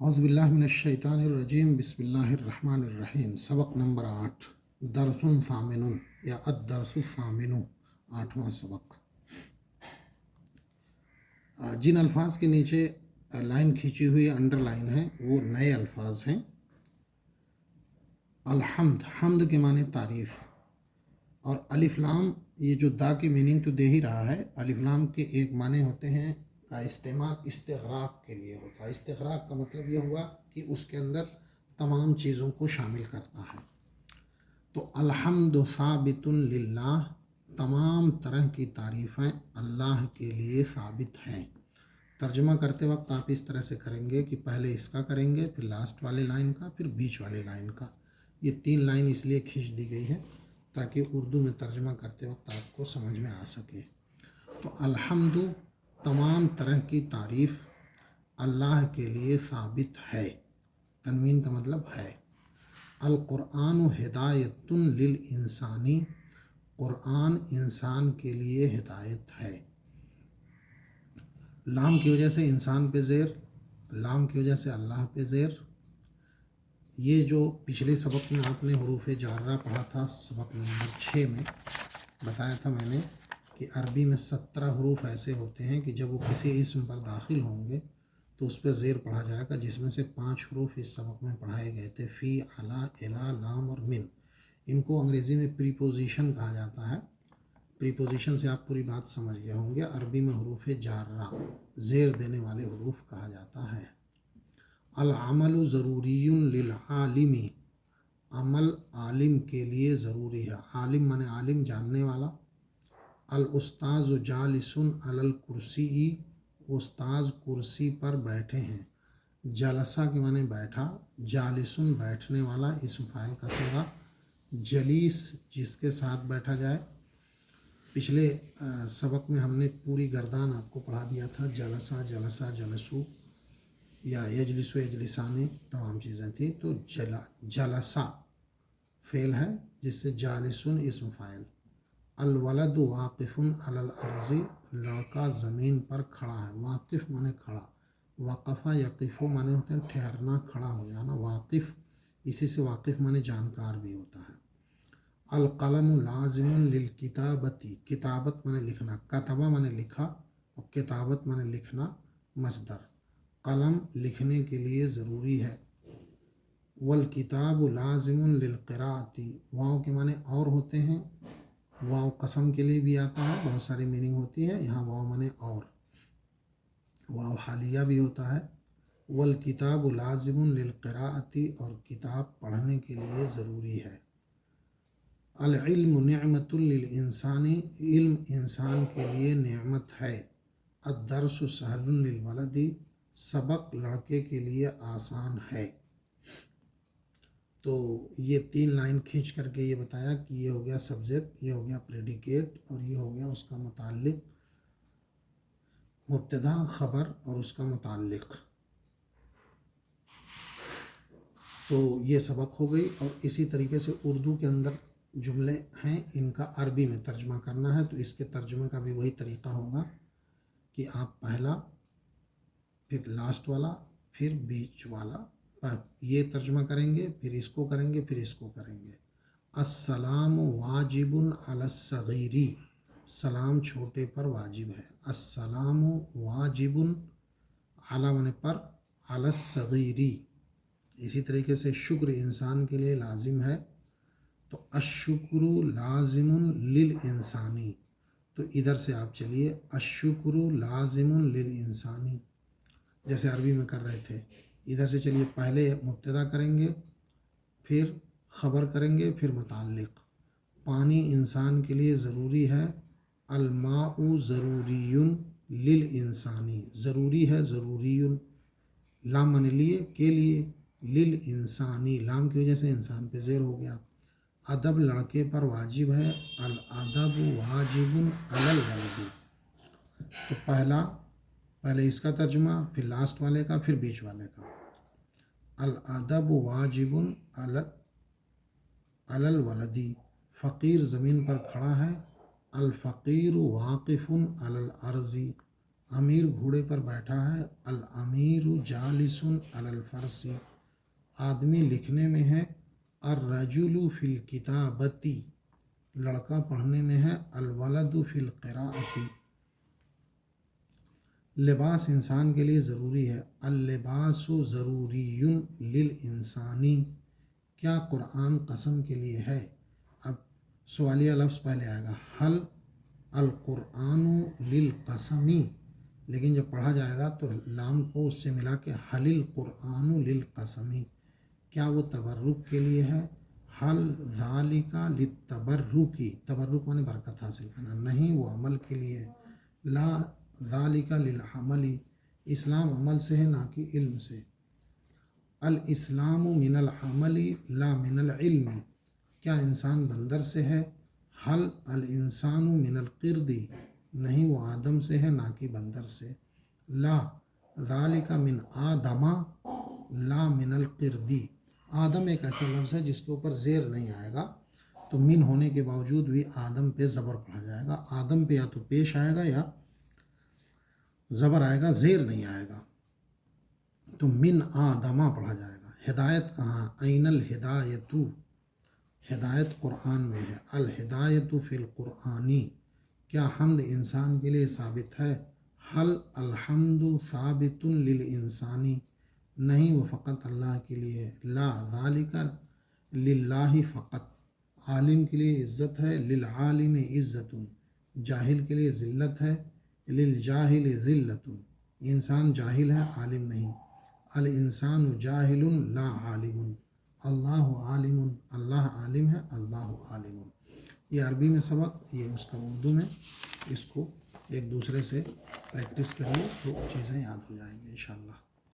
اعوذ باللہ من الشیطان الرجیم، بسم اللہ الرحمن الرحیم۔ سبق نمبر 8، درس ثامن یا الدرس الثامن، 8واں سبق۔ جن الفاظ کے نیچے لائن کھینچی ہوئی انڈر لائن ہے وہ نئے الفاظ ہیں۔ الحمد، حمد کے معنی تعریف، اور الف لام، یہ جو دا کی میننگ تو دے ہی رہا ہے۔ الف لام کے ایک معنی ہوتے ہیں کا استعمال استغراق کے لیے ہوتا ہے۔ استغراق کا مطلب یہ ہوا کہ اس کے اندر تمام چیزوں کو شامل کرتا ہے۔ تو الحمد ثابت للہ، تمام طرح کی تعریفیں اللہ کے لیے ثابت ہیں۔ ترجمہ کرتے وقت آپ اس طرح سے کریں گے کہ پہلے اس کا کریں گے، پھر لاسٹ والے لائن کا، پھر بیچ والے لائن کا۔ یہ 3 لائن اس لیے کھینچ دی گئی ہے تاکہ اردو میں ترجمہ کرتے وقت آپ کو سمجھ میں آ سکے۔ تو الحمد، تمام طرح کی تعریف اللہ کے لیے ثابت ہے۔ تنوین کا مطلب ہے۔ القرآن ہدایت للانسانی، قرآن انسان کے لیے ہدایت ہے۔ لام کی وجہ سے انسان پہ زیر، لام کی وجہ سے اللہ پہ زیر۔ یہ جو پچھلے سبق میں آپ نے حروف جارہ پڑھا تھا، سبق نمبر 6 میں بتایا تھا میں نے کہ عربی میں 17 حروف ایسے ہوتے ہیں کہ جب وہ کسی اسم پر داخل ہوں گے تو اس پہ زیر پڑھا جائے گا، جس میں سے 5 حروف اس سبق میں پڑھائے گئے تھے، فی، علی، الی، لام اور من۔ ان کو انگریزی میں پریپوزیشن کہا جاتا ہے۔ پریپوزیشن سے آپ پوری بات سمجھ گئے ہوں گے۔ عربی میں حروف جارہ، زیر دینے والے حروف کہا جاتا ہے۔ العمل ضروری للعالم، عمل عالم کے لیے ضروری ہے۔ عالم مانے عالم، جاننے والا۔ الاستاذ جالس علی الکرسی، استاذ کرسی پر بیٹھے ہیں۔ جلسہ کے معنی بیٹھا، جالسن بیٹھنے والا، اسم فاعل کا صیغہ۔ جلیس، جس کے ساتھ بیٹھا جائے۔ پچھلے سبق میں ہم نے پوری گردان آپ کو پڑھا دیا تھا، جلسہ، جلسہ، جلسو یا یجلس و یجلسانی تمام چیزیں تھیں۔ تو جلسہ فعل ہے، جس سے جالسن اسم فاعل۔ الولد واقف علی الارض، لڑکا زمین پر کھڑا ہے۔ واقف مانے کھڑا، وقفہ یقف مانے ہوتے ہیں ٹھہرنا، کھڑا ہو جانا۔ واقف اسی سے واقف مانے جانکار بھی ہوتا ہے۔ القلم لازم للکتابتی، کتابت مانے لکھنا، کتبہ مانے لکھا اور کتابت مانے لکھنا مصدر۔ قلم لکھنے کے لیے ضروری ہے۔ والکتاب لازم للقراءتی، واو کے معنی اور ہوتے ہیں، واو قسم کے لیے بھی آتا ہے، بہت ساری میننگ ہوتی ہے۔ یہاں واو معنی اور، واو حالیہ بھی ہوتا ہے۔ والکتاب لازم للقراءتی، اور کتاب پڑھنے کے لیے ضروری ہے۔ العلم نعمت للانسان، علم انسان کے لیے نعمت ہے۔ الدرس سہل للولد، سبق لڑکے کے لیے آسان ہے۔ تو یہ 3 لائن کھینچ کر کے یہ بتایا کہ یہ ہو گیا سبجیکٹ، یہ ہو گیا پریڈیکیٹ، اور یہ ہو گیا اس کا متعلق، مبتدا، خبر اور اس کا متعلق۔ تو یہ سبق ہو گئی، اور اسی طریقے سے اردو کے اندر جملے ہیں، ان کا عربی میں ترجمہ کرنا ہے۔ تو اس کے ترجمے کا بھی وہی طریقہ ہوگا کہ آپ پہلا، پھر لاسٹ والا، پھر بیچ والا یہ ترجمہ کریں گے، پھر اس کو کریں گے، پھر اس کو کریں گے۔ السلام واجب علی الصغیر، سلام چھوٹے پر واجب ہے۔ السلام واجب، علی معنی پر، علی الصغیر۔ اسی طریقے سے شکر انسان کے لیے لازم ہے، تو الشکر لازم للانسانی۔ تو ادھر سے آپ چلیے، الشکر لازم للانسانی، جیسے عربی میں کر رہے تھے۔ ادھر سے چلیے، پہلے مبتدا کریں گے، پھر خبر کریں گے، پھر متعلق۔ پانی انسان کے لیے ضروری ہے۔ الماء ضروری للانسانی، ضروری ہے، ضروری، لام مانے لیے، کے لیے، للانسانی، لام کی وجہ سے انسان پہ زیر ہو گیا۔ ادب لڑکے پر واجب ہے۔ الادب واجب علی الولد۔ تو پہلے اس کا ترجمہ، پھر لاسٹ والے کا، پھر بیچ والے کا۔ الادب واجب علی الولد، فقیر زمین پر کھڑا ہے۔ الفقیر واقف علی الارض، امیر گھوڑے پر بیٹھا ہے، الامیر جالس علی الفرس، آدمی لکھنے میں ہے، الرجل فی الکتابتی، لڑکا پڑھنے میں ہے، الولد فی القراءتی، لباس انسان کے لیے ضروری ہے، اللباس ضروری للانسانی، کیا قرآن قسم کے لیے ہے؟ اب سوالیہ لفظ پہلے آئے گا، حل القرآن للقسمی، لیکن جب پڑھا جائے گا تو لام کو اس سے ملا کے حل القرآن للقسمی، کیا وہ تبرک کے لیے ہے؟ حل ذالک للتبرکی، تبرک مانے برکت حاصل کرنا، نہیں وہ عمل کے لیے، لا ذالک للعملی، اسلام عمل سے ہے نہ کہ علم سے، الاسلام من العمل لا من العلم، کیا انسان بندر سے ہے؟ حل الانسان من القرد، نہیں وہ آدم سے ہے نہ کہ بندر سے، لا ذالک من آدم لا من القردی، آدم ایک ایسا لفظ ہے جس کے اوپر زیر نہیں آئے گا، تو من ہونے کے باوجود بھی آدم پہ زبر پڑھا جائے گا، آدم پہ یا تو پیش آئے گا یا زبر آئے گا، زیر نہیں آئے گا، تو من آدمہ پڑھا جائے گا۔ ہدایت کہاں؟ این الہدایت، ہدایت قرآن میں ہے، الہدایت فی القرآنی، کیا حمد انسان کے لیے ثابت ہے؟ حل الحمد ثابت للانسانی، نہیں وہ فقط اللہ کے لیے ہے، لا ذالک للہ فقط، عالم کے لیے عزت ہے، للعالم عزت، جاہل کے لیے ذلت ہے، للجاہل ذلت، انسان جاہل ہے عالم نہیں، الانسان جاہل لا عالم، اللہ عالم، اللہ عالم ہے، اللہ عالم، یہ عربی میں سبق، یہ اس کا اردو میں، اس کو ایک دوسرے سے پریکٹس کریے تو چیزیں یاد ہو جائیں گی انشاءاللہ۔